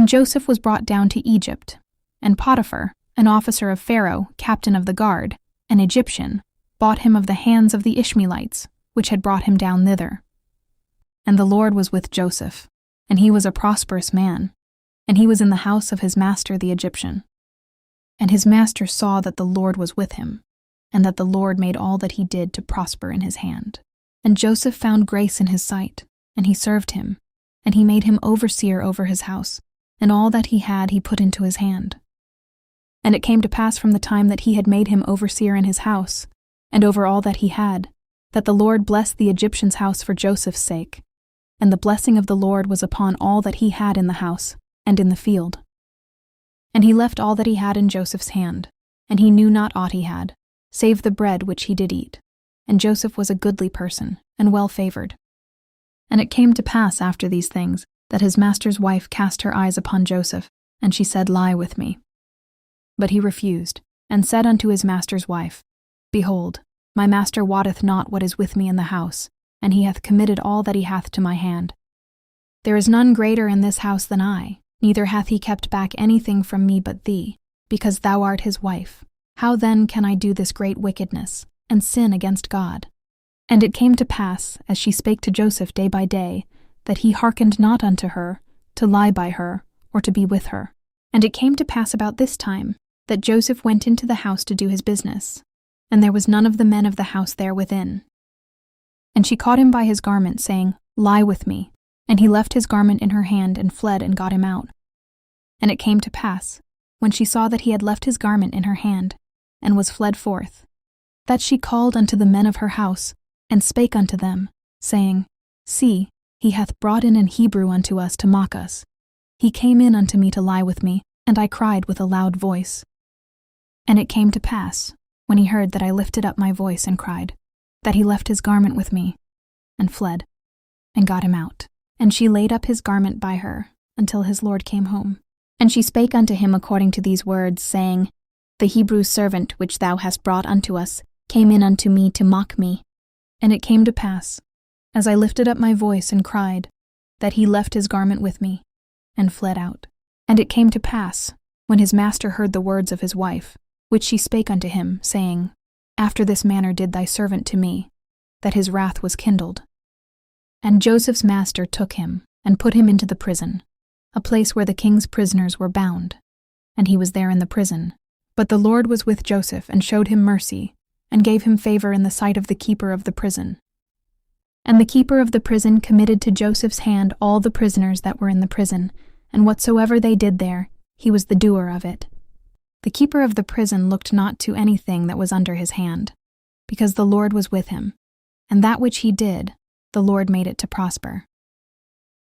Joseph was brought down to Egypt, and Potiphar, an officer of Pharaoh, captain of the guard, an Egyptian, bought him of the hands of the Ishmaelites, which had brought him down thither. And the Lord was with Joseph, and he was a prosperous man, and he was in the house of his master the Egyptian. And his master saw that the Lord was with him, and that the Lord made all that he did to prosper in his hand. And Joseph found grace in his sight, and he served him, and he made him overseer over his house, and all that he had he put into his hand. And it came to pass from the time that he had made him overseer in his house, and over all that he had, that the Lord blessed the Egyptian's house for Joseph's sake, and the blessing of the Lord was upon all that he had in the house and in the field. And he left all that he had in Joseph's hand, and he knew not aught he had, save the bread which he did eat. And Joseph was a goodly person, and well favored. And it came to pass after these things, that his master's wife cast her eyes upon Joseph, and she said, Lie with me. But he refused, and said unto his master's wife, Behold, my master wotteth not what is with me in the house, and he hath committed all that he hath to my hand. There is none greater in this house than I, neither hath he kept back anything from me but thee, because thou art his wife. How then can I do this great wickedness, and sin against God? And it came to pass, as she spake to Joseph day by day, that he hearkened not unto her, to lie by her, or to be with her. And it came to pass about this time, that Joseph went into the house to do his business, and there was none of the men of the house there within. And she caught him by his garment, saying, Lie with me. And he left his garment in her hand, and fled, and got him out. And it came to pass, when she saw that he had left his garment in her hand, and was fled forth, that she called unto the men of her house, and spake unto them, saying, See, he hath brought in an Hebrew unto us to mock us. He came in unto me to lie with me, and I cried with a loud voice. And it came to pass, when he heard that I lifted up my voice and cried, that he left his garment with me, and fled, and got him out. And she laid up his garment by her, until his lord came home. And she spake unto him according to these words, saying, The Hebrew servant which thou hast brought unto us came in unto me to mock me. And it came to pass, as I lifted up my voice and cried, that he left his garment with me, and fled out. And it came to pass, when his master heard the words of his wife, which she spake unto him, saying, After this manner did thy servant to me, that his wrath was kindled. And Joseph's master took him, and put him into the prison, a place where the king's prisoners were bound, and he was there in the prison. But the Lord was with Joseph, and showed him mercy, and gave him favor in the sight of the keeper of the prison. And the keeper of the prison committed to Joseph's hand all the prisoners that were in the prison, and whatsoever they did there, he was the doer of it. The keeper of the prison looked not to anything that was under his hand, because the Lord was with him, and that which he did, the Lord made it to prosper.